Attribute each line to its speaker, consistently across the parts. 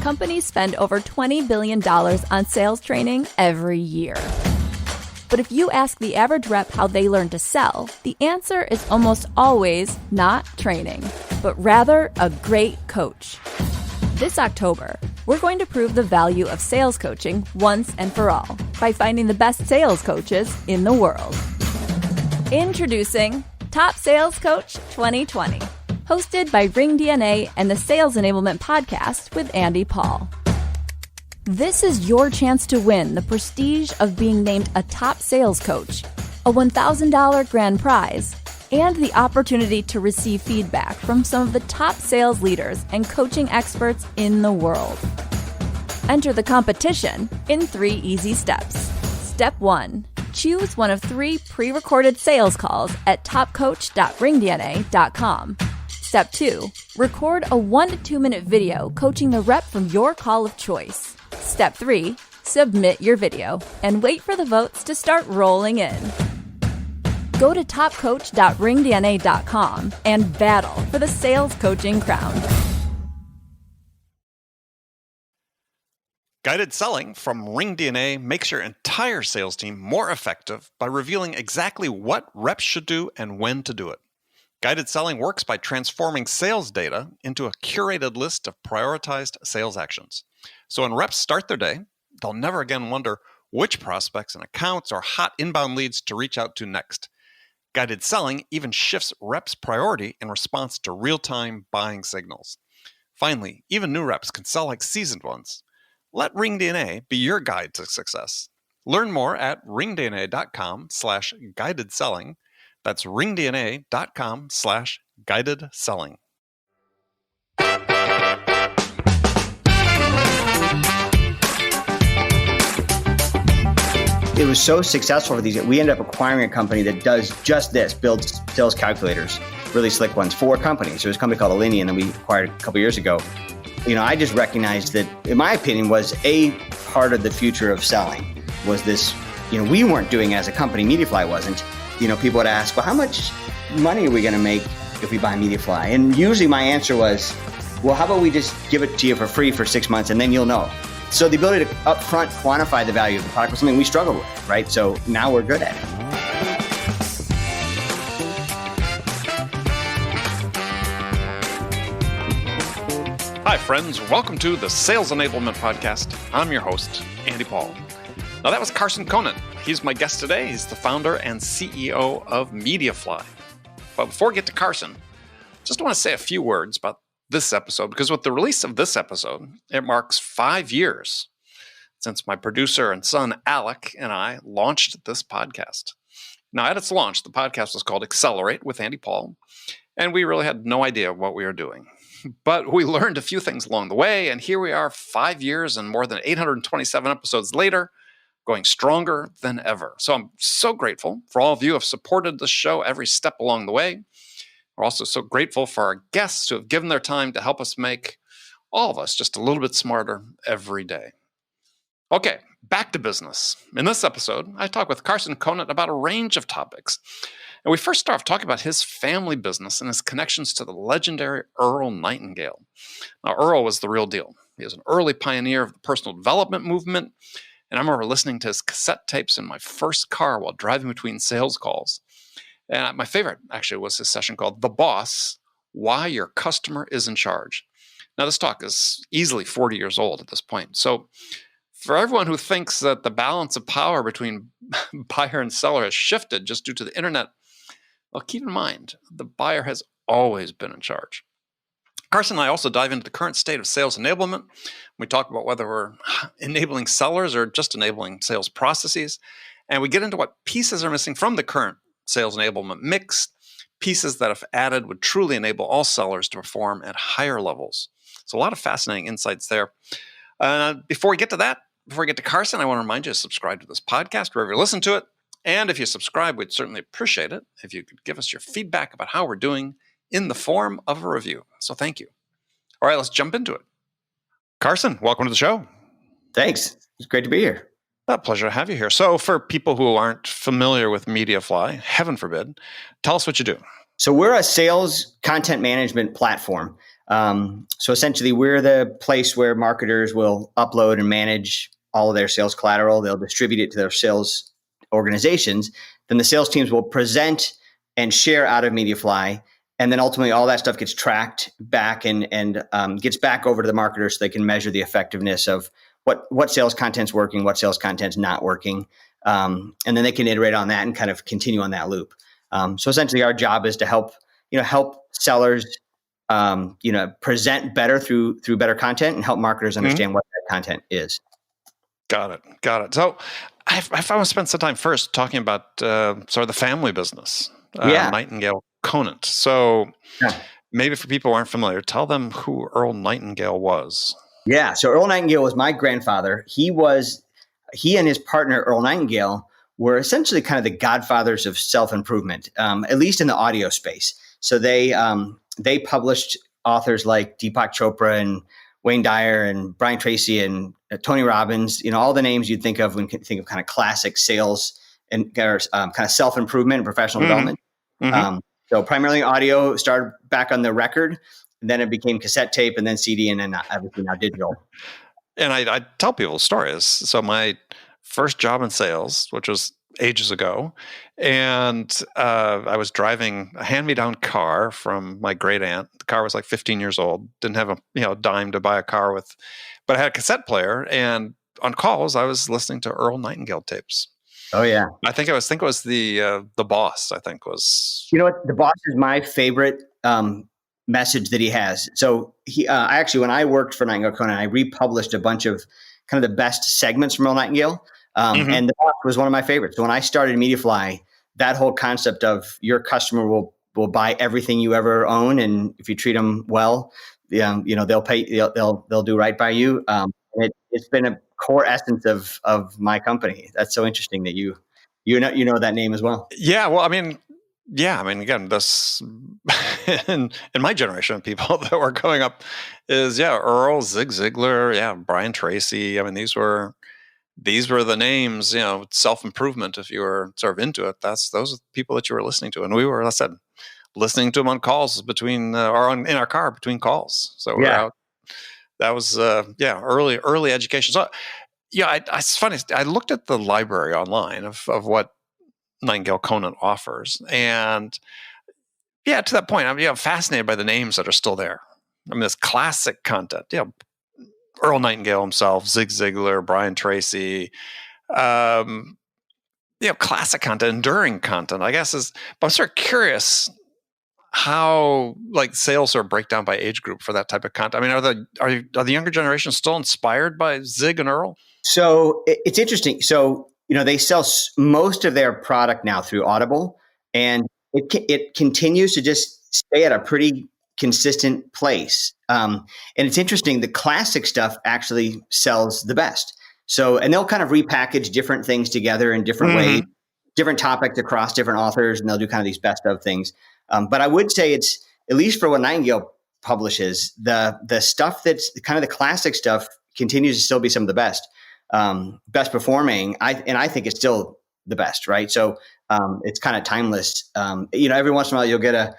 Speaker 1: companies spend over $20 billion on sales training every year. But if you ask the average rep how they learn to sell, the answer is almost always not training, but rather a great coach. This October, we're going to prove the value of sales coaching once and for all by finding the best sales coaches in the world. Introducing Top Sales Coach 2020, hosted by Ring DNA and the Sales Enablement Podcast with Andy Paul. This is your chance to win the prestige of being named a top sales coach, a $1,000 grand prize, and the opportunity to receive feedback from some of the top sales leaders and coaching experts in the world. Enter the competition in 3 easy steps. Step 1. Choose one of 3 pre-recorded sales calls at topcoach.ringdna.com. Step 2. Record a 1 to 2 minute video coaching the rep from your call of choice. Step 3. Submit your video and wait for the votes to start rolling in. Go to topcoach.ringdna.com and battle for the sales coaching crown.
Speaker 2: Guided selling from Ring DNA makes your entire sales team more effective by revealing exactly what reps should do and when to do it. Guided selling works by transforming sales data into a curated list of prioritized sales actions. So when reps start their day, they'll never again wonder which prospects and accounts or hot inbound leads to reach out to next. Guided selling even shifts reps' priority in response to real-time buying signals. Finally, even new reps can sell like seasoned ones. Let Ring DNA be your guide to success. Learn more at ringdna.com/guided selling. That's ringdna.com/guided selling.
Speaker 3: It was so successful for these. We ended up acquiring a company that does just this, builds sales calculators, really slick ones for companies. There was a company called Alinea that we acquired a couple years ago. I just recognized that, in my opinion, was a part of the future of selling was this, we weren't doing as a company, Mediafly wasn't. People would ask, well, how much money are we going to make if we buy Mediafly? And usually my answer was, well, how about we just give it to you for free for 6 months and then you'll know. So the ability to upfront quantify the value of the product was something we struggled with, right? So now we're good at it.
Speaker 2: Hi, friends. Welcome to the Sales Enablement Podcast. I'm your host, Andy Paul. Now, that was Carson Conant. He's my guest today. He's the founder and CEO of Mediafly. But before we get to Carson, just want to say a few words about this episode, because with the release of this episode, it marks 5 years since my producer and son, Alec, and I launched this podcast. Now, at its launch, the podcast was called Accelerate with Andy Paul, and we really had no idea what we were doing. But we learned a few things along the way, and here we are 5 years and more than 827 episodes later, going stronger than ever. So I'm so grateful for all of you who have supported this show every step along the way. We're also so grateful for our guests who have given their time to help us make all of us just a little bit smarter every day. Okay, back to business. In this episode, I talk with Carson Conant about a range of topics. And we first start off talking about his family business and his connections to the legendary Earl Nightingale. Now, Earl was the real deal. He was an early pioneer of the personal development movement. And I remember listening to his cassette tapes in my first car while driving between sales calls. And my favorite, actually, was his session called The Boss, Why Your Customer is in Charge. Now, this talk is easily 40 years old at this point. So for everyone who thinks that the balance of power between buyer and seller has shifted just due to the internet, well, keep in mind, the buyer has always been in charge. Carson and I also dive into the current state of sales enablement. We talk about whether we're enabling sellers or just enabling sales processes. And we get into what pieces are missing from the current sales enablement mix, pieces that, if added, would truly enable all sellers to perform at higher levels. So a lot of fascinating insights there. Before we get to Carson, I want to remind you to subscribe to this podcast wherever you listen to it. And if you subscribe, we'd certainly appreciate it if you could give us your feedback about how we're doing in the form of a review. So thank you. All right, let's jump into it. Carson, welcome to the show.
Speaker 3: Thanks. It's great to be here.
Speaker 2: A pleasure to have you here. So for people who aren't familiar with Mediafly, heaven forbid, tell us what you do.
Speaker 3: So we're a sales content management platform. So essentially, we're the place where marketers will upload and manage all of their sales collateral. They'll distribute it to their sales organizations. Then the sales teams will present and share out of Mediafly. And then ultimately, all that stuff gets tracked back and gets back over to the marketers so they can measure the effectiveness of what sales content's working, what sales content's not working. And then they can iterate on that and kind of continue on that loop. So essentially, our job is to help sellers present better through better content and help marketers understand what that content is.
Speaker 2: Got it. So I want to spend some time first talking about sort of the family business, Nightingale Conant. So maybe for people who aren't familiar, tell them who Earl Nightingale was.
Speaker 3: Yeah. So Earl Nightingale was my grandfather. He and his partner, Earl Nightingale, were essentially kind of the godfathers of self-improvement, at least in the audio space. So they published authors like Deepak Chopra and Wayne Dyer and Brian Tracy and Tony Robbins, all the names you'd think of when you think of kind of classic sales and kind of self-improvement and professional development. So primarily audio, started back on the record, and then it became cassette tape and then CD and then obviously now digital.
Speaker 2: And I tell people stories. So my first job in sales, which was ages ago, and I was driving a hand-me-down car from my great aunt. The car was like 15 years old. Didn't have a dime to buy a car with, but I had a cassette player. And on calls, I was listening to Earl Nightingale tapes.
Speaker 3: Oh yeah,
Speaker 2: I think it was the Boss. I think was.
Speaker 3: You know what? The Boss is my favorite message that he has. So he actually, when I worked for Nightingale Conant, I republished a bunch of kind of the best segments from Earl Nightingale. And the Boss was one of my favorites. So when I started Mediafly, that whole concept of your customer will buy everything you ever own, and if you treat them well, they'll pay. They'll do right by you. It's been a core essence of my company. That's so interesting that you know that name as well.
Speaker 2: Yeah. Well, I mean, again, this in my generation of people that were growing up is Earl, Zig Ziglar, Brian Tracy. I mean, these were the names, self-improvement. If you were sort of into it, those are the people that you were listening to. And we were, as I said, listening to them on calls between, or in our car between calls. So we're out. That was, early education. So, it's funny. I looked at the library online of what Nightingale Conant offers. And to that point, I'm fascinated by the names that are still there. I mean, this classic content, Earl Nightingale himself, Zig Ziglar, Brian Tracy, classic content, enduring content, I guess but I'm sort of curious how sales sort of break down by age group for that type of content. I mean, are the younger generation still inspired by Zig and Earl?
Speaker 3: So it's interesting. So, they sell most of their product now through Audible, and it continues to just stay at a pretty consistent place. And it's interesting, the classic stuff actually sells the best. So, and they'll kind of repackage different things together in different ways, different topics across different authors, and they'll do kind of these best of things. But I would say it's, at least for what Nightingale publishes, the stuff that's kind of the classic stuff continues to still be some of the best performing. I think it's still the best, right? So it's kind of timeless. Every once in a while you'll get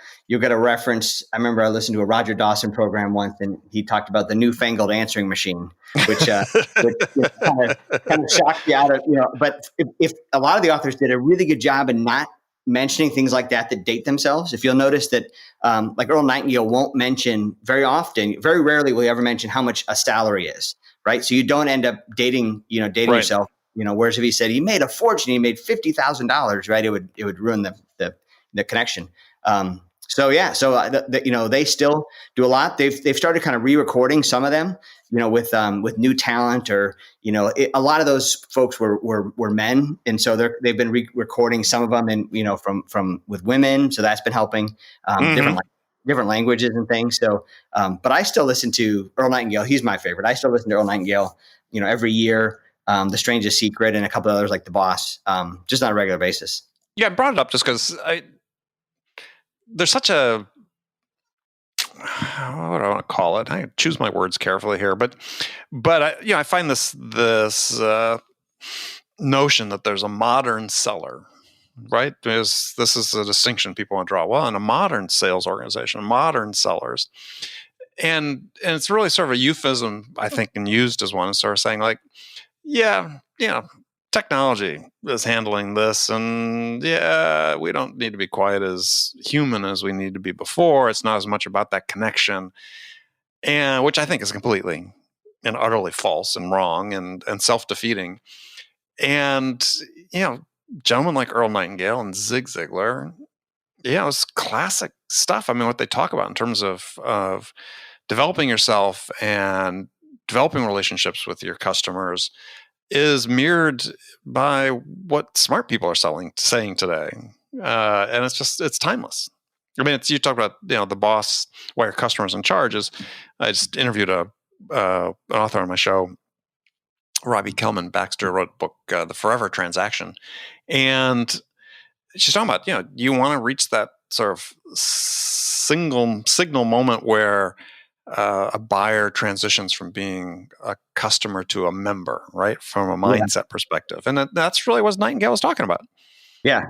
Speaker 3: a reference. I remember I listened to a Roger Dawson program once, and he talked about the newfangled answering machine, which kind of shocked you out of, But if a lot of the authors did a really good job in not mentioning things like that date themselves. If you'll notice that, like Earl Nightingale won't mention very often, very rarely will he ever mention how much a salary is, right? So you don't end up dating right. yourself. Whereas if he said he made a fortune, he made $50,000, right? It would ruin the connection. They still do a lot. They've started kind of re-recording some of them, with new talent, or a lot of those folks were men, and so they've been re-recording some of them, and from with women, so that's been helping different languages and things. So, but I still listen to Earl Nightingale. He's my favorite. I still listen to Earl Nightingale, every year. The Strangest Secret, and a couple of others like The Boss, just on a regular basis.
Speaker 2: Yeah, I brought it up just because there's such a, what do I want to call it? I choose my words carefully here, but I find this notion that there's a modern seller, right? This is a distinction people want to draw. Well, in a modern sales organization, modern sellers, And it's really sort of a euphemism, I think, and used as one, sort of saying like, yeah, technology is handling this, and yeah, we don't need to be quite as human as we need to be before. It's not as much about that connection, and which I think is completely and utterly false and wrong and self-defeating. And gentlemen like Earl Nightingale and Zig Ziglar, it's classic stuff. I mean, what they talk about in terms of developing yourself and developing relationships with your customers is mirrored by what smart people are saying today. And it's timeless. I mean, you talk about, the boss, why your customer's in charge is, I just interviewed an author on my show, Robbie Kellman Baxter, wrote a book, The Forever Transaction. And she's talking about, you want to reach that sort of signal moment where a buyer transitions from being a customer to a member, right? From a mindset perspective. And that's really what Nightingale was talking about.
Speaker 3: Yeah.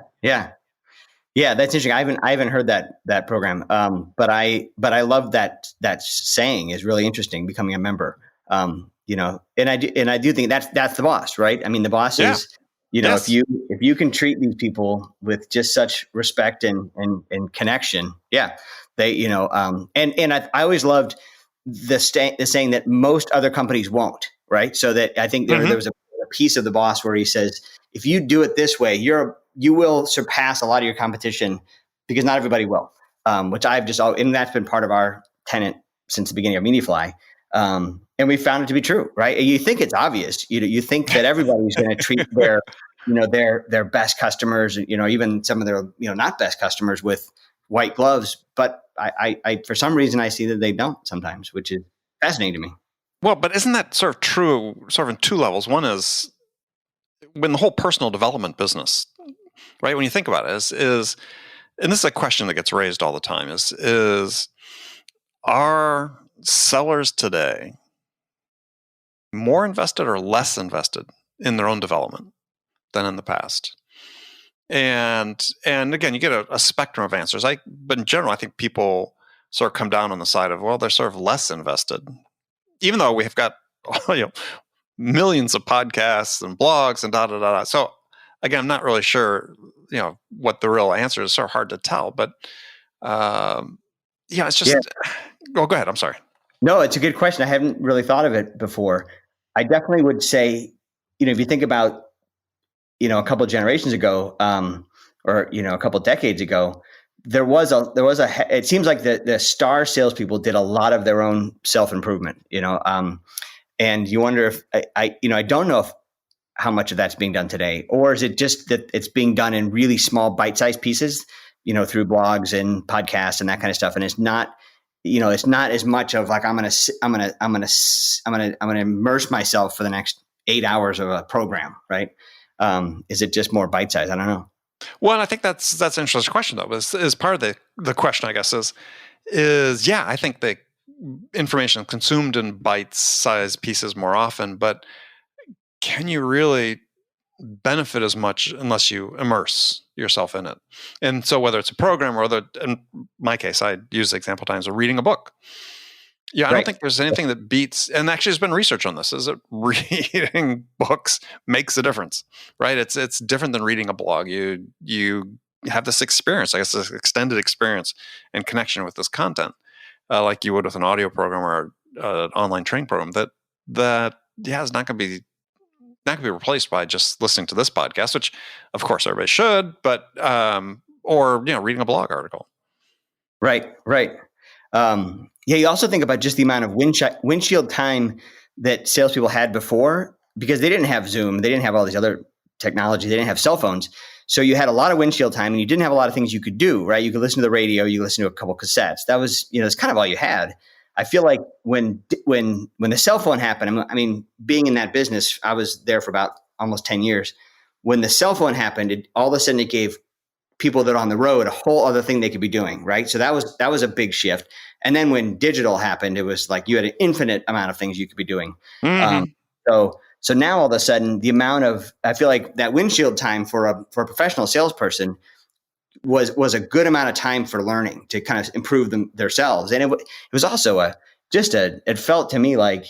Speaker 3: That's interesting. I haven't heard that program. But I love that saying is really interesting, becoming a member. And I do think that's the boss, right? I mean, the boss is, yes. if you can treat these people with just such respect and connection, they, and I always loved the saying that most other companies won't, right? So that I think there was a piece of the boss where he says, if you do it this way, you will surpass a lot of your competition because not everybody will, which and that's been part of our tenet since the beginning of Mediafly. And we found it to be true, right? You think it's obvious. You think that everybody's going to treat their best customers, even some of their, not best customers with white gloves. But I for some reason, I see that they don't sometimes, which is fascinating to me.
Speaker 2: Well, but isn't that sort of true, sort of in two levels? One is when the whole personal development business, right? When you think about it, is and this is a question that gets raised all the time, is are sellers today more invested or less invested in their own development than in the past? And again, you get a spectrum of answers. But in general, I think people sort of come down on the side of, well, they're sort of less invested, even though we have got millions of podcasts and blogs and da. So again, I'm not really sure, what the real answer is. Sort of hard to tell, but it's just. Oh, go ahead. I'm sorry.
Speaker 3: No, it's a good question. I haven't really thought of it before. I definitely would say, if you think about, a couple of generations ago, or a couple of decades ago, it seems like the star salespeople did a lot of their own self-improvement, and you wonder if I don't know how much of that's being done today, or is it just that it's being done in really small bite-sized pieces, through blogs and podcasts and that kind of stuff. And it's not, it's not as much of like, I'm going to immerse myself for the next 8 hours of a program, right? Is it just more bite-sized? I don't know.
Speaker 2: Well, and I think that's an interesting question, though. Is part of the question, I guess, is I think the information consumed in bite-sized pieces more often, but can you really benefit as much unless you immerse yourself in it? And so whether it's a program or in my case, I use the example times of reading a book. I don't think there's anything that beats, and actually there's been research on this, is that reading books makes a difference, right? It's different than reading a blog. You have this experience, I guess, this extended experience and connection with this content, like you would with an audio program or an online training program that is not going to be replaced by just listening to this podcast, which of course everybody should, but or reading a blog article.
Speaker 3: Right. You also think about just the amount of windshield time that salespeople had before, because they didn't have Zoom, they didn't have all these other technology, they didn't have cell phones. So you had a lot of windshield time, and you didn't have a lot of things you could do, right? You could listen to the radio, you listen to a couple cassettes. That was, that's kind of all you had. I feel like when the cell phone happened, I mean, being in that business, I was there for about almost 10 years. When the cell phone happened, all of a sudden it gave people that are on the road a whole other thing they could be doing, right? So that was a big shift. And then when digital happened, it was like you had an infinite amount of things you could be doing. Mm-hmm. So now all of a sudden, the amount of, I feel like that windshield time for a professional salesperson was a good amount of time for learning to kind of improve themselves. And it was also it felt to me like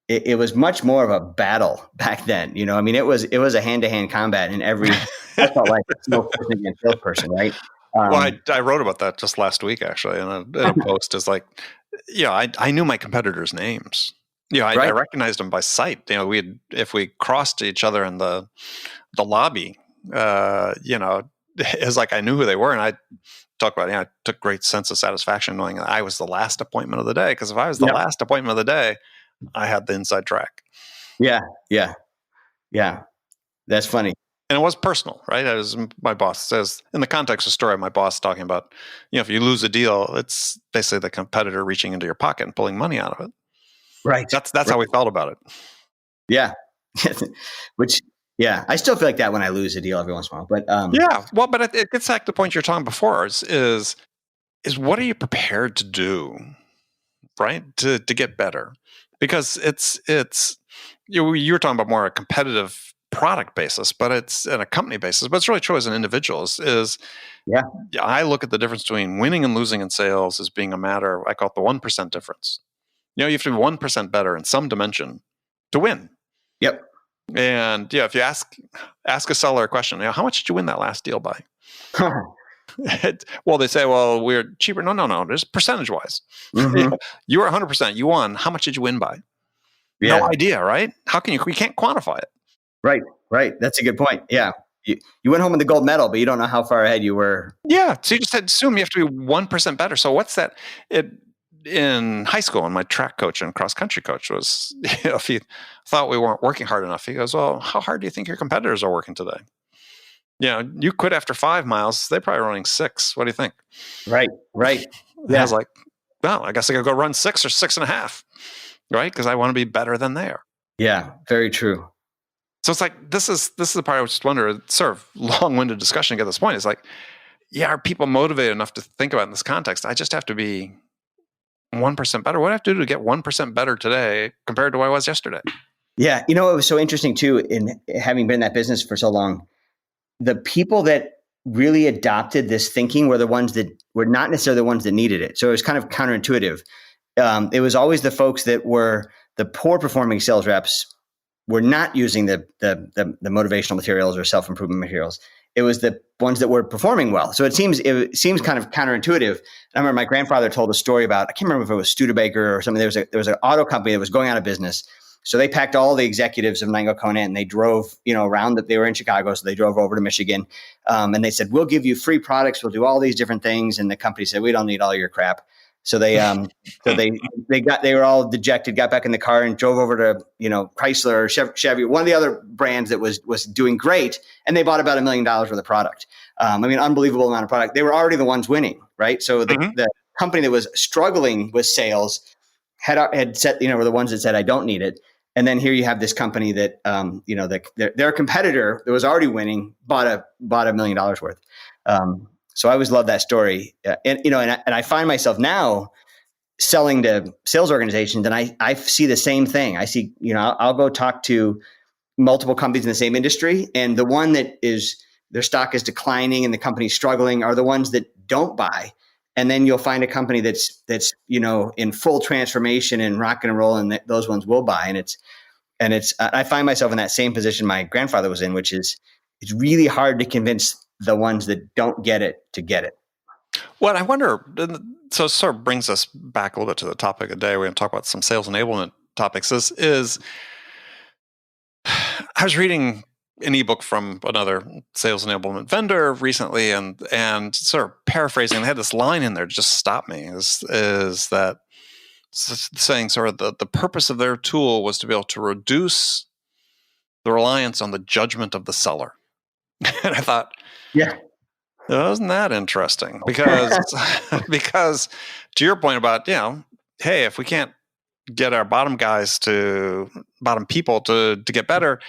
Speaker 3: it was much more of a battle back then. You know, I mean, it was a hand-to-hand combat in every, I felt like it's no person against salesperson, right?
Speaker 2: Well, I wrote about that just last week, actually, in a post. Is like, I knew my competitors' names. I recognized them by sight. If we crossed each other in the lobby, it's like I knew who they were, and I talk about, I took great sense of satisfaction knowing that I was the last appointment of the day. Because if I was the last appointment of the day, I had the inside track.
Speaker 3: Yeah. That's funny.
Speaker 2: And it was personal, right? As my boss says, in the context of the story, my boss talking about, if you lose a deal, it's basically the competitor reaching into your pocket and pulling money out of it.
Speaker 3: Right.
Speaker 2: That's how we felt about it.
Speaker 3: Yeah. I still feel like that when I lose a deal every once in a while. But
Speaker 2: but it gets back to the point you're talking before is what are you prepared to do, right? To get better, because it's you were talking about more a competitive product basis, but it's in a company basis, but it's really true as an individual I look at the difference between winning and losing in sales as being a matter, I call it the 1% difference. You have to be 1% better in some dimension to win.
Speaker 3: Yep.
Speaker 2: And if you ask a seller a question, how much did you win that last deal by? Well, they say, well, we're cheaper. No. Just percentage wise.
Speaker 3: Mm-hmm.
Speaker 2: You were 100%. You won. How much did you win by?
Speaker 3: Yeah.
Speaker 2: No idea, right? How can you can't quantify it.
Speaker 3: Right. That's a good point. Yeah. You went home with the gold medal, but you don't know how far ahead you were.
Speaker 2: Yeah. So you just assume you have to be 1% better. So what's that? In high school, and my track coach and cross country coach was, if he thought we weren't working hard enough, he goes, well, how hard do you think your competitors are working today? You quit after 5 miles. They're probably running 6. What do you think?
Speaker 3: Right.
Speaker 2: Yeah. I was like, well, I guess I gotta go run 6 or 6.5, right? Because I want to be better than they are.
Speaker 3: Yeah. Very true.
Speaker 2: So it's like, this is the part I just wonder, sort of long-winded discussion to get this point. It's like, are people motivated enough to think about it in this context? I just have to be 1% better. What do I have to do to get 1% better today compared to what I was yesterday? Yeah.
Speaker 3: It was so interesting too, in having been in that business for so long, the people that really adopted this thinking were the ones that were not necessarily the ones that needed it. So it was kind of counterintuitive. It was always the folks that were the poor performing sales reps were not using the motivational materials or self-improvement materials. It was the ones that were performing well. So it seems kind of counterintuitive. I remember my grandfather told a story about, I can't remember if it was Studebaker or something. There was an auto company that was going out of business. So they packed all the executives of Nightingale Conant and they drove, around that. They were in Chicago. So they drove over to Michigan. And they said, we'll give you free products. We'll do all these different things. And the company said, we don't need all your crap. So they were all dejected, got back in the car and drove over to, Chrysler or Chevy, one of the other brands that was doing great. And they bought about $1 million worth of product. Unbelievable amount of product. They were already the ones winning, right? So the company that was struggling with sales had said, were the ones that said, I don't need it. And then here you have this company that, their competitor that was already winning bought $1 million worth. So I always love that story. And I find myself now selling to sales organizations and I see the same thing. I see, I'll go talk to multiple companies in the same industry, and the one that is their stock is declining and the company's struggling are the ones that don't buy. And then you'll find a company that's in full transformation and rock and roll, and those ones will buy. And it's I find myself in that same position my grandfather was in, which is it's really hard to convince the ones that don't get it to get it.
Speaker 2: Well, I wonder, so it sort of brings us back a little bit to the topic of the day. We're going to talk about some sales enablement topics. Is I was reading an ebook from another sales enablement vendor recently, and sort of paraphrasing, they had this line in there to just stop me, is that saying sort of the purpose of their tool was to be able to reduce the reliance on the judgment of the seller. And I thought,
Speaker 3: yeah,
Speaker 2: isn't that interesting? Because to your point about, hey, if we can't get our bottom people to get better,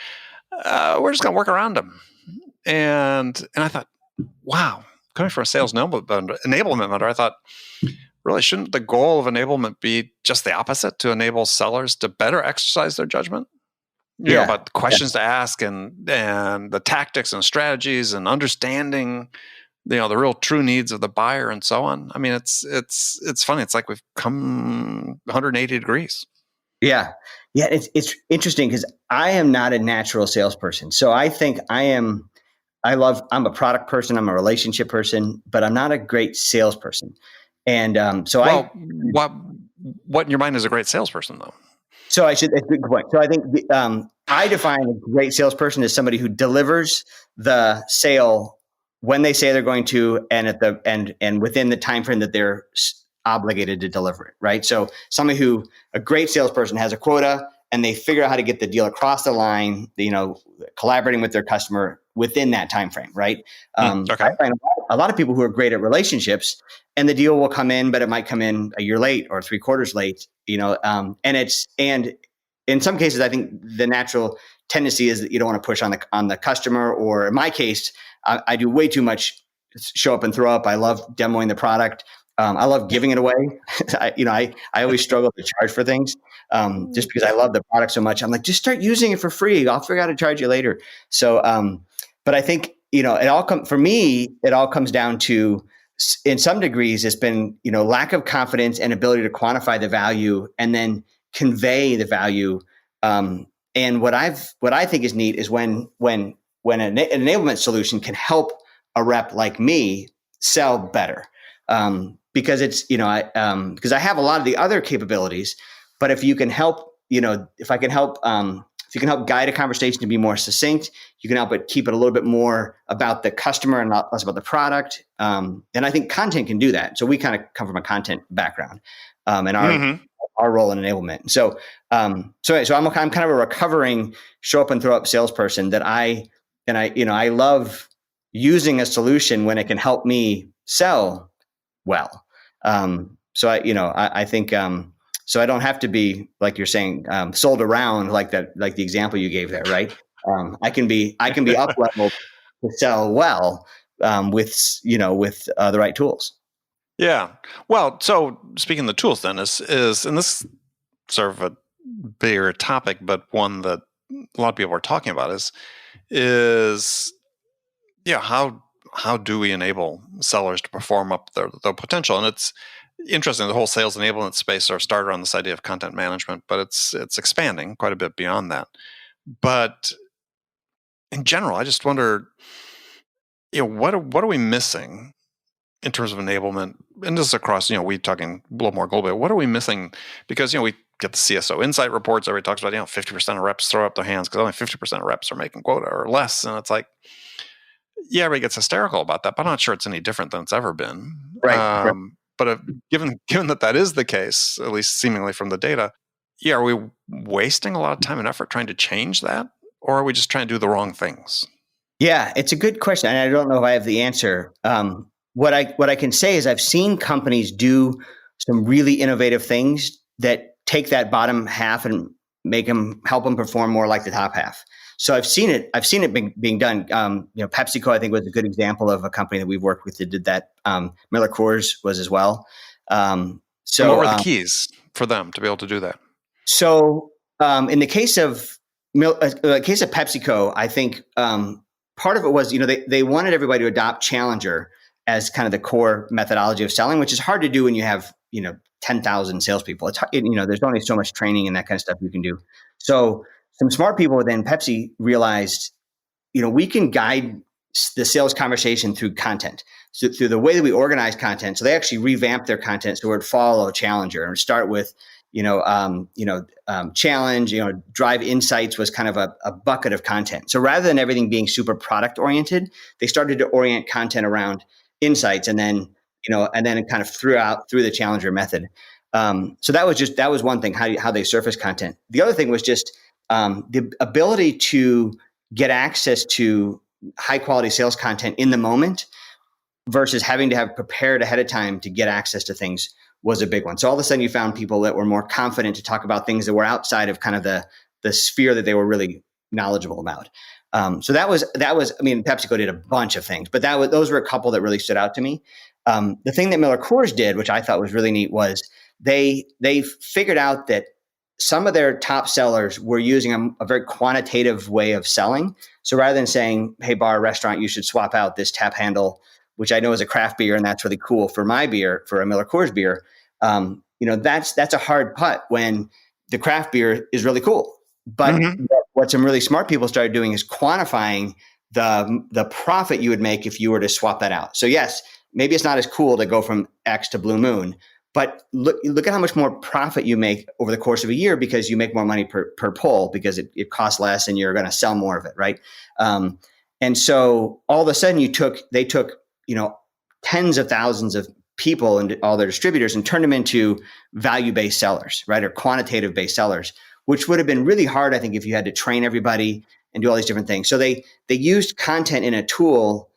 Speaker 2: we're just going to work around them. And I thought, wow, coming from a sales enablement vendor, I thought, really, shouldn't the goal of enablement be just the opposite, to enable sellers to better exercise their judgment? You know, about the questions to ask and the tactics and strategies and understanding the real true needs of the buyer and so on. I mean, it's funny. It's like we've come 180 degrees.
Speaker 3: Yeah. Yeah. It's interesting because I am not a natural salesperson. So I think I'm a product person. I'm a relationship person, but I'm not a great salesperson. And
Speaker 2: what in your mind is a great salesperson though?
Speaker 3: That's a good point. So I think I define a great salesperson as somebody who delivers the sale when they say they're going to, and and within the time frame that they're obligated to deliver it, right? So a great salesperson has a quota and they figure out how to get the deal across the line, collaborating with their customer within that time frame, right?
Speaker 2: Okay.
Speaker 3: I find a lot of people who are great at relationships, and the deal will come in, but it might come in a year late or 3 quarters late, and in some cases, I think the natural tendency is that you don't want to push on the customer, or in my case, I do way too much show up and throw up. I love demoing the product. I love giving it away. I always struggle to charge for things just because I love the product so much. I'm like, just start using it for free. I'll figure out how to charge you later. So, but I think, it all comes down to, in some degrees, it's been, lack of confidence and ability to quantify the value and then convey the value. And what I think is neat is when an enablement solution can help a rep like me sell better. Because it's, because I have a lot of the other capabilities, but if you can help, if you can help guide a conversation to be more succinct, you can help it keep it a little bit more about the customer and less about the product. And I think content can do that. So we kind of come from a content background, and our role in enablement. So I'm kind of a recovering show up and throw up salesperson that I love using a solution when it can help me sell well. I think, so I don't have to be, like you're saying, sold around like that, like the example you gave there, right? I can be up leveled to sell well, with the right tools.
Speaker 2: Yeah. Well, so speaking of the tools then is, and this is sort of a bigger topic, but one that a lot of people are talking about is how do we enable sellers to perform up their potential? And it's interesting, the whole sales enablement space sort of started on this idea of content management, but it's expanding quite a bit beyond that. But in general, I just wonder, what are we missing in terms of enablement? And this is across, we talking a little more globally. What are we missing? Because, we get the CSO insight reports. Everybody talks about, 50% of reps throw up their hands because only 50% of reps are making quota or less. And it's like, yeah, everybody gets hysterical about that, but I'm not sure it's any different than it's ever been.
Speaker 3: Right.
Speaker 2: But given that is the case, at least seemingly from the data, are we wasting a lot of time and effort trying to change that? Or are we just trying to do the wrong things?
Speaker 3: Yeah, it's a good question. And I don't know if I have the answer. What I can say is I've seen companies do some really innovative things that take that bottom half and help them perform more like the top half. So I've seen it being done. PepsiCo, I think, was a good example of a company that we've worked with that did that. Miller Coors was as well. So
Speaker 2: what were the keys for them to be able to do that?
Speaker 3: So in the case of PepsiCo, I think part of it was, they wanted everybody to adopt Challenger as kind of the core methodology of selling, which is hard to do when you have 10,000 salespeople. It's there's only so much training and that kind of stuff you can do. So some smart people within Pepsi realized, we can guide the sales conversation through content, so through the way that we organize content. So they actually revamped their content so it would follow Challenger and start with, challenge, drive insights was kind of a bucket of content. So rather than everything being super product oriented, they started to orient content around insights and then kind of through the Challenger method. So that was one thing, how they surface content. The other thing was just the ability to get access to high quality sales content in the moment versus having to have prepared ahead of time to get access to things was a big one. So all of a sudden you found people that were more confident to talk about things that were outside of kind of the sphere that they were really knowledgeable about. So that was, PepsiCo did a bunch of things, but those were a couple that really stood out to me. The thing that Miller Coors did, which I thought was really neat, was they figured out that some of their top sellers were using a very quantitative way of selling. So rather than saying, hey, bar, restaurant, you should swap out this tap handle which I know is a craft beer, and that's really cool for my beer, for a Miller Coors beer. That's a hard putt when the craft beer is really cool. But what some really smart people started doing is quantifying the profit you would make if you were to swap that out. So yes, maybe it's not as cool to go from X to Blue Moon, but look at how much more profit you make over the course of a year because you make more money per pull because it costs less and you're going to sell more of it, right? And so all of a sudden they took tens of thousands of people and all their distributors and turned them into value-based sellers, right? Or quantitative-based sellers, which would have been really hard, I think, if you had to train everybody and do all these different things. So they used content in a tool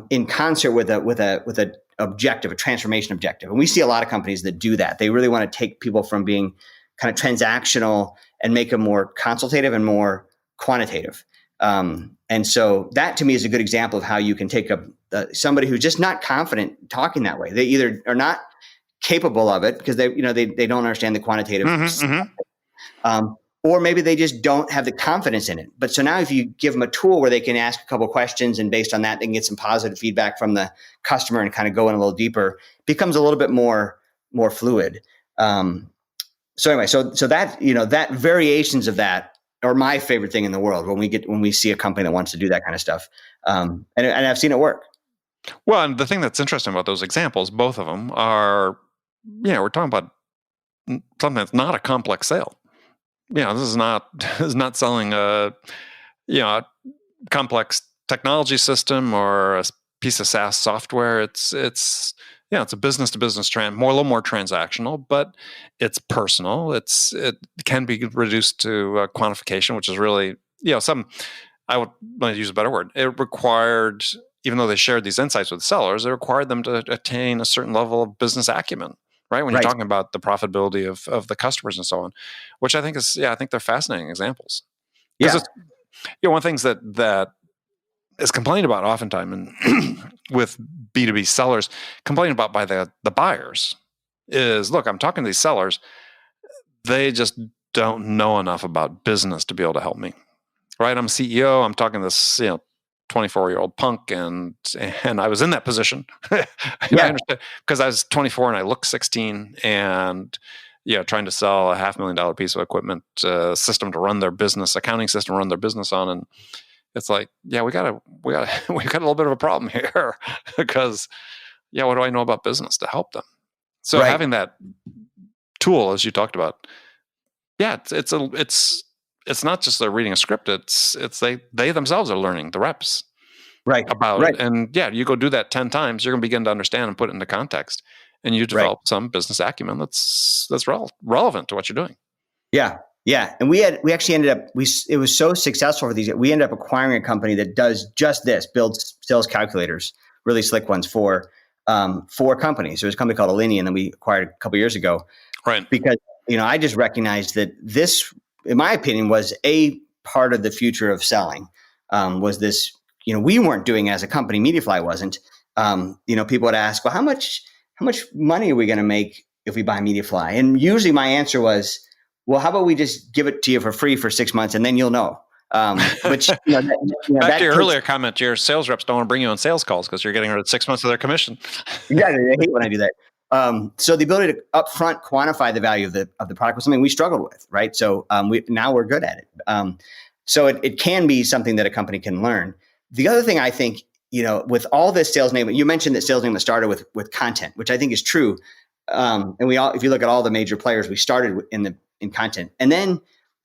Speaker 3: in concert with a objective, a transformation objective. And we see a lot of companies that do that. They really want to take people from being kind of transactional and make them more consultative and more quantitative. And so that to me is a good example of how you can take somebody who's just not confident talking that way. They either are not capable of it because they don't understand the quantitative or maybe they just don't have the confidence in it. But so now if you give them a tool where they can ask a couple of questions and based on that, they can get some positive feedback from the customer and kind of go in a little deeper, it becomes a little bit more fluid. So anyway, so that, that variations of that are my favorite thing in the world when we see a company that wants to do that kind of stuff. And I've seen it work.
Speaker 2: Well, and the thing that's interesting about those examples, both of them are, we're talking about something that's not a complex sale. This is not selling a complex technology system or a piece of SaaS software. It's a business to business a little more transactional, but it's personal. It can be reduced to quantification, which is really I would use a better word. It required, even though they shared these insights with sellers, it required them to attain a certain level of business acumen. Right. When you're talking about the profitability of the customers and so on, which I think I think they're fascinating examples. Yeah. One of the things that is complained about oftentimes and with B2B sellers, complained about by the buyers is, look, I'm talking to these sellers. They just don't know enough about business to be able to help me. Right. I'm a CEO. I'm talking to this, 24-year-old punk, and I was in that position. I understand because I was 24 and I looked 16, and trying to sell a $500,000 piece of equipment system to run their business, accounting system to run their business on, and it's like, we got a little bit of a problem here because what do I know about business to help them? So having that tool, as you talked about, it's not just they're reading a script. It's they themselves are learning the reps about it. And you go do that 10 times, you're going to begin to understand and put it into context, and you develop some business acumen that's relevant to what you're doing. Yeah.
Speaker 3: And we actually ended up, it was so successful for these, we ended up acquiring a company that does just this, builds sales calculators, really slick ones for companies. There was a company called Alinea, and then we acquired a couple of years ago. Right. Because, I just recognized that this, in my opinion, was a part of the future of selling. Was this, we weren't doing as a company, Mediafly wasn't. People would ask, well, how much money are we going to make if we buy Mediafly? And usually my answer was, well, how about we just give it to you for free for 6 months and then you'll know. Which,
Speaker 2: back to your earlier comment, your sales reps don't want to bring you on sales calls because you're getting rid of 6 months of their commission.
Speaker 3: Exactly. I hate when I do that. So the ability to upfront quantify the value of the product was something we struggled with, right? So now we're good at it. So it can be something that a company can learn. The other thing I think, with all this sales enablement, you mentioned that sales enablement started with content, which I think is true. And if you look at all the major players, we started in content, and then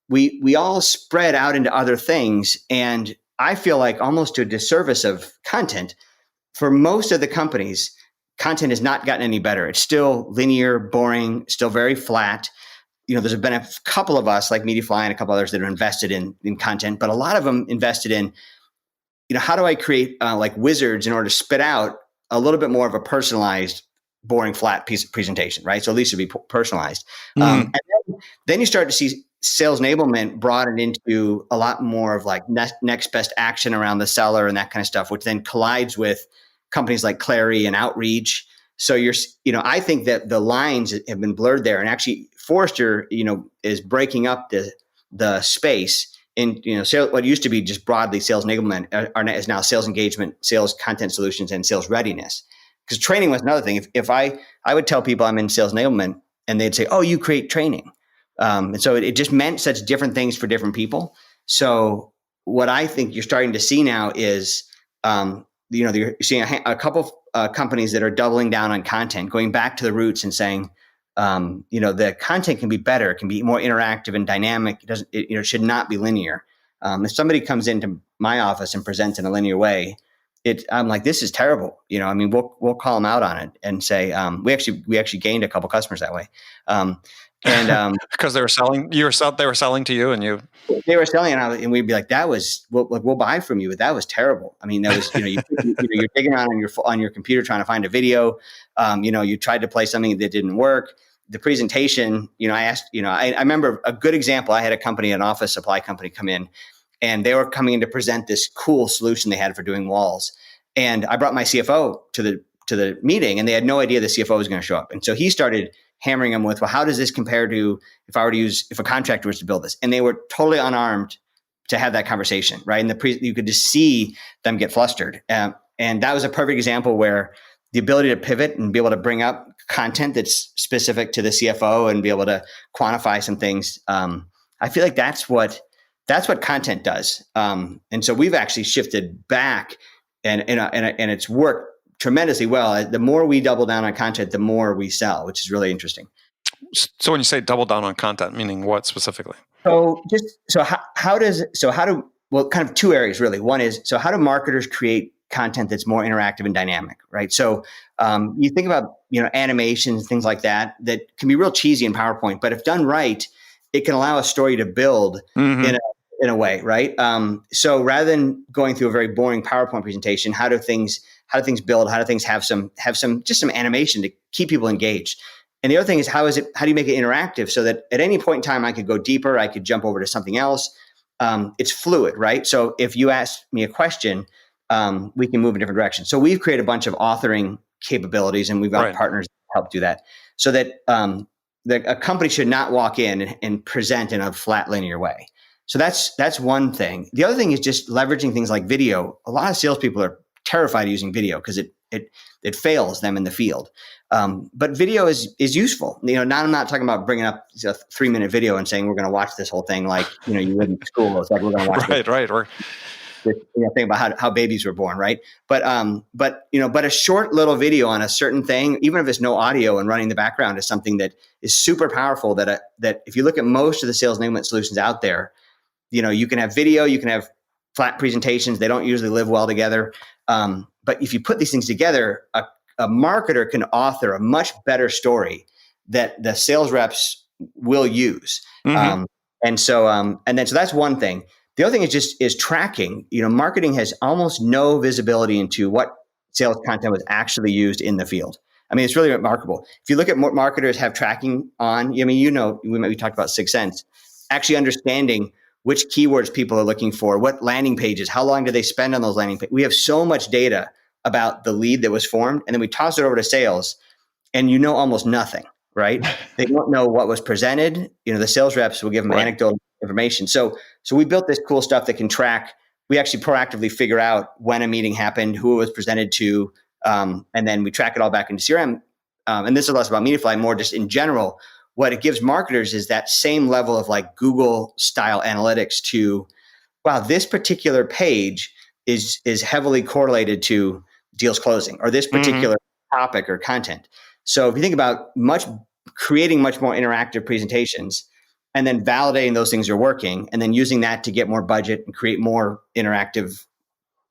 Speaker 3: we all spread out into other things. And I feel like almost to a disservice of content for most of the companies. Content has not gotten any better. It's still linear, boring, still very flat. There's been a couple of us like Mediafly and a couple others that are invested in content, but a lot of them invested in, how do I create like wizards in order to spit out a little bit more of a personalized, boring, flat piece of presentation, right? So at least it'd be personalized. And then you start to see sales enablement broadened into a lot more of like next best action around the seller and that kind of stuff, which then collides with companies like Clary and Outreach. So I think that the lines have been blurred there, and actually Forrester, is breaking up the space in what used to be just broadly sales enablement is now sales engagement, sales content solutions, and sales readiness. Because training was another thing. If I would tell people I'm in sales enablement, and they'd say, "Oh, you create training," and so it just meant such different things for different people. So what I think you're starting to see now is, you're seeing a couple companies that are doubling down on content, going back to the roots and saying, the content can be better, it can be more interactive and dynamic. It should not be linear. If somebody comes into my office and presents in a linear way, I'm like, this is terrible. We'll call them out on it and say, we actually gained a couple customers that way.
Speaker 2: Because they were selling to you, and
Speaker 3: they were selling, and we'd be like, we'll buy from you, but that was terrible. That was, you're digging around on your computer trying to find a video. You tried to play something that didn't work. The presentation, I remember a good example. I had a company, an office supply company, come in, and they were coming in to present this cool solution they had for doing walls. And I brought my CFO to the meeting, and they had no idea the CFO was going to show up. And so he started hammering them with, well, how does this compare to if a contractor was to build this? And they were totally unarmed to have that conversation, right? And you could just see them get flustered. And that was a perfect example where the ability to pivot and be able to bring up content that's specific to the CFO and be able to quantify some things. I feel like that's what content does. And so we've actually shifted back, and it's worked tremendously well. The more we double down on content, the more we sell, which is really interesting.
Speaker 2: So when you say double down on content, meaning what specifically?
Speaker 3: Well, kind of two areas really. One is, so how do marketers create content that's more interactive and dynamic, right? So you think about, animations, things like that can be real cheesy in PowerPoint, but if done right, it can allow a story to build in a way, right? So rather than going through a very boring PowerPoint presentation, how do things build? How do things have some animation to keep people engaged? And the other thing is, how do you make it interactive so that at any point in time I could go deeper, I could jump over to something else. It's fluid, right? So if you ask me a question, we can move in different directions. So we've created a bunch of authoring capabilities, and we've got partners that help do that, so that a company should not walk in and present in a flat linear way. So that's one thing. The other thing is just leveraging things like video. A lot of salespeople are terrified of using video because it fails them in the field. But video is useful. Now I'm not talking about bringing up a 3-minute video and saying we're going to watch this whole thing like you would in school. It's like we're going to watch this thing about how babies were born, right? But a short little video on a certain thing, even if it's no audio and running in the background, is something that is super powerful. That if you look at most of the sales enablement solutions out there, you can have video, you can have flat presentations. They don't usually live well together. But if you put these things together, a marketer can author a much better story that the sales reps will use. So that's one thing. The other thing is tracking. Marketing has almost no visibility into what sales content was actually used in the field. It's really remarkable. If you look at what marketers have tracking on, we talked about Sixth Sense, actually understanding which keywords people are looking for, what landing pages, how long do they spend on those landing pages. We have so much data about the lead that was formed, and then we toss it over to sales, and almost nothing, right? They don't know what was presented. The sales reps will give them anecdotal information. So we built this cool stuff that can track. We actually proactively figure out when a meeting happened, who it was presented to, and then we track it all back into CRM. And this is less about Mediafly, more just in general. What it gives marketers is that same level of like Google style analytics to, wow, this particular page is heavily correlated to deals closing, or this particular topic or content. So if you think about creating much more interactive presentations, and then validating those things are working, and then using that to get more budget and create more interactive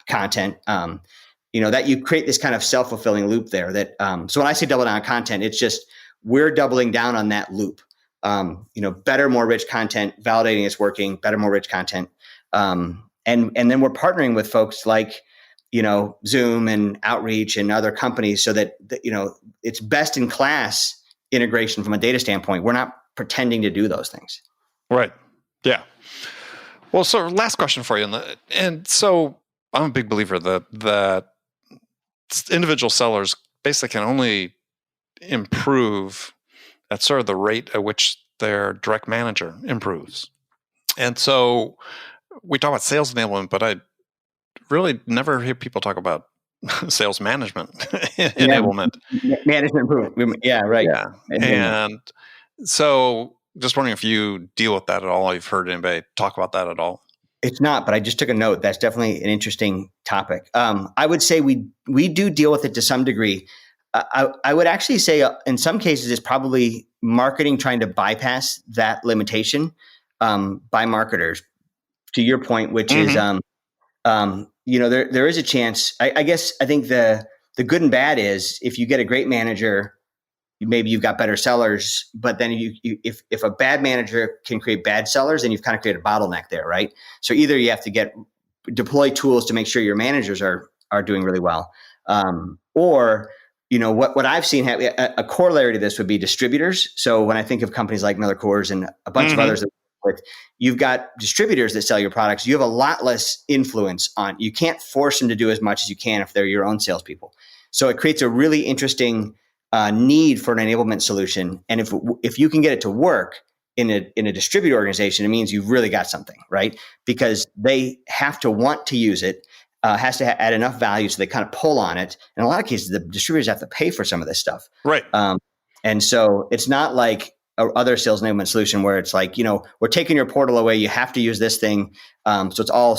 Speaker 3: content, that you create this kind of self-fulfilling loop there. That so when I say double down on content, it's just we're doubling down on that loop. Better, more rich content, validating it's working, better, more rich content. And then we're partnering with folks like, Zoom and Outreach and other companies so that it's best in class integration from a data standpoint. We're not pretending to do those things.
Speaker 2: Right. Yeah. Well, so last question for you. And so I'm a big believer that individual sellers basically can only improve at sort of the rate at which their direct manager improves. And so we talk about sales enablement, but I really never hear people talk about sales management enablement.
Speaker 3: Management improvement. Yeah, right.
Speaker 2: Yeah. And so just wondering if you deal with that at all. You've heard anybody talk about that at all?
Speaker 3: It's not, but I just took a note. That's definitely an interesting topic. I would say we do deal with it to some degree. I would actually say in some cases it's probably marketing trying to bypass that limitation by marketers. To your point, which is, there is a chance. I guess I think the good and bad is if you get a great manager, maybe you've got better sellers, but then if a bad manager can create bad sellers, then you've kind of created a bottleneck there, right? So either you have to deploy tools to make sure your managers are doing really well, or what I've seen a corollary to this would be distributors. So when I think of companies like Miller Coors and a bunch of others that with, you've got distributors that sell your products. You have a lot less influence on. You can't force them to do as much as you can if they're your own salespeople. So it creates a really interesting need for an enablement solution. And if you can get it to work in a distributor organization, it means you've really got something, right? Because they have to want to use it, has to add enough value so they kind of pull on it. In a lot of cases, the distributors have to pay for some of this stuff,
Speaker 2: right?
Speaker 3: And so it's not like other sales enablement solution where it's like, we're taking your portal away. You have to use this thing. So it's all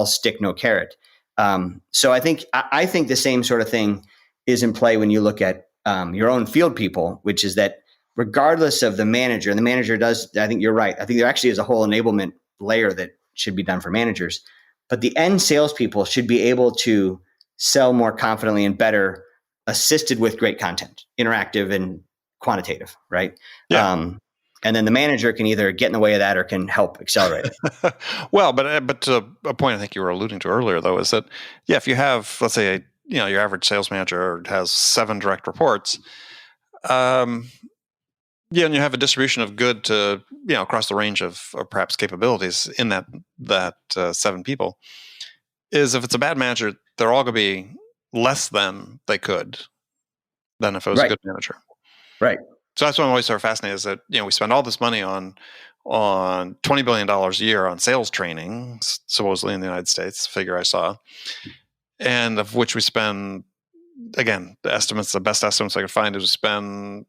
Speaker 3: stick, no carrot. So I think the same sort of thing is in play when you look at your own field people, which is that regardless of the manager, and the manager does, I think you're right. I think there actually is a whole enablement layer that should be done for managers, but the end salespeople should be able to sell more confidently and better, assisted with great content, interactive and quantitative, right?
Speaker 2: Yeah.
Speaker 3: And then the manager can either get in the way of that or can help accelerate it.
Speaker 2: Well, but to a point I think you were alluding to earlier, though, is that, if you have, let's say, your average sales manager has 7 direct reports, and you have a distribution of good to, across the range of perhaps capabilities in that 7 people, is if it's a bad manager, they're all going to be less than they could than if it was a good manager.
Speaker 3: Right.
Speaker 2: So that's what I'm always sort of fascinated is that, we spend all this money on $20 billion a year on sales training, supposedly in the United States, figure I saw, and of which we spend, again, the best estimates I could find is we spend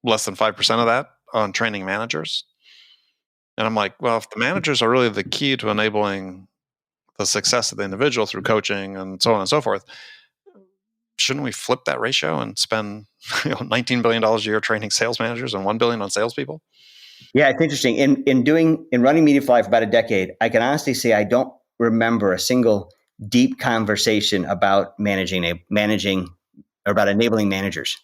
Speaker 2: less than 5% of that on training managers. And I'm like, well, if the managers are really the key to enabling the success of the individual through coaching and so on and so forth, shouldn't we flip that ratio and spend $19 billion a year training sales managers and $1 billion on salespeople? Yeah,
Speaker 3: it's interesting. In running Mediafly for about a decade, I can honestly say I don't remember a single deep conversation about managing or about enabling managers.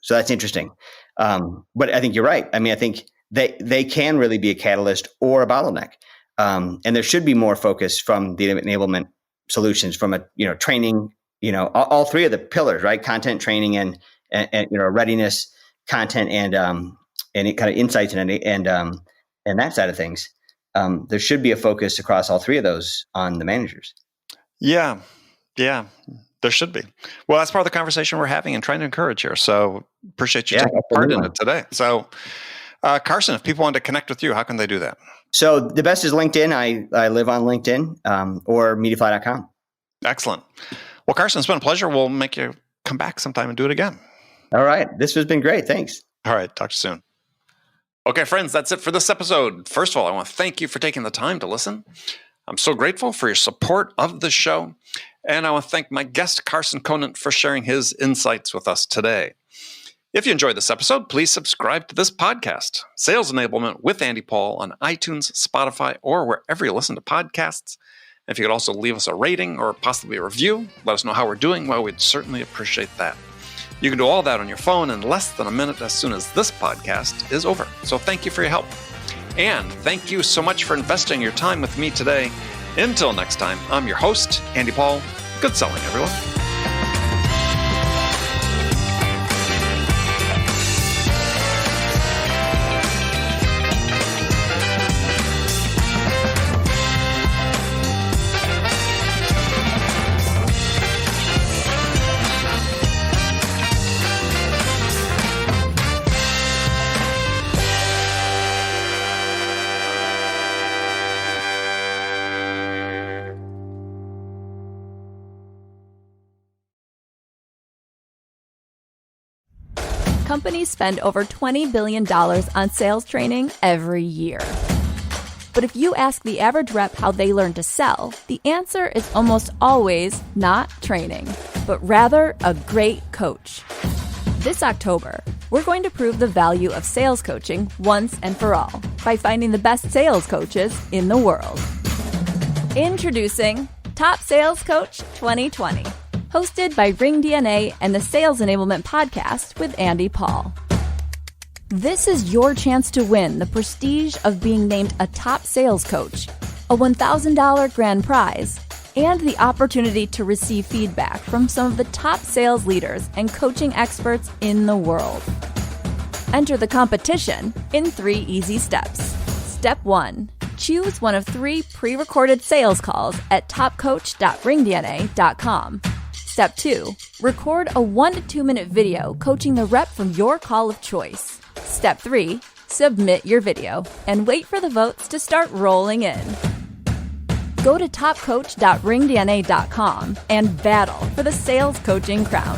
Speaker 3: So that's interesting. But I think you're right. I mean, I think they can really be a catalyst or a bottleneck. And there should be more focus from the enablement solutions from a training. All 3 of the pillars, right? Content, training, and readiness, content, and it kind of insights and that side of things. There should be a focus across all 3 of those on the managers.
Speaker 2: Yeah, there should be. Well, that's part of the conversation we're having and trying to encourage here. So appreciate you taking part in it today. So, Carson, if people want to connect with you, how can they do that?
Speaker 3: So the best is LinkedIn. I live on LinkedIn or Mediafly.com.
Speaker 2: Excellent. Well, Carson, it's been a pleasure. We'll make you come back sometime and do it again.
Speaker 3: All right. This has been great. Thanks.
Speaker 2: All right. Talk to you soon. Okay, friends, that's it for this episode. First of all, I want to thank you for taking the time to listen. I'm so grateful for your support of the show. And I want to thank my guest, Carson Conant, for sharing his insights with us today. If you enjoyed this episode, please subscribe to this podcast, Sales Enablement with Andy Paul, on iTunes, Spotify, or wherever you listen to podcasts. If you could also leave us a rating or possibly a review, let us know how we're doing. Well, we'd certainly appreciate that. You can do all that on your phone in less than a minute as soon as this podcast is over. So thank you for your help. And thank you so much for investing your time with me today. Until next time, I'm your host, Andy Paul. Good selling, everyone.
Speaker 1: companies spend over $20 billion on sales training every year. But if you ask the average rep how they learn to sell, the answer is almost always not training, but rather a great coach. This October, we're going to prove the value of sales coaching once and for all by finding the best sales coaches in the world. Introducing Top Sales Coach 2020, hosted by Ring DNA and the Sales Enablement Podcast with Andy Paul. This is your chance to win the prestige of being named a top sales coach, a $1,000 grand prize, and the opportunity to receive feedback from some of the top sales leaders and coaching experts in the world. Enter the competition in 3 easy steps. Step 1. Choose one of 3 pre-recorded sales calls at topcoach.ringdna.com. Step 2. Record a 1 to 2 minute video coaching the rep from your call of choice. Step 3. Submit your video and wait for the votes to start rolling in. Go to topcoach.ringdna.com and battle for the sales coaching crown.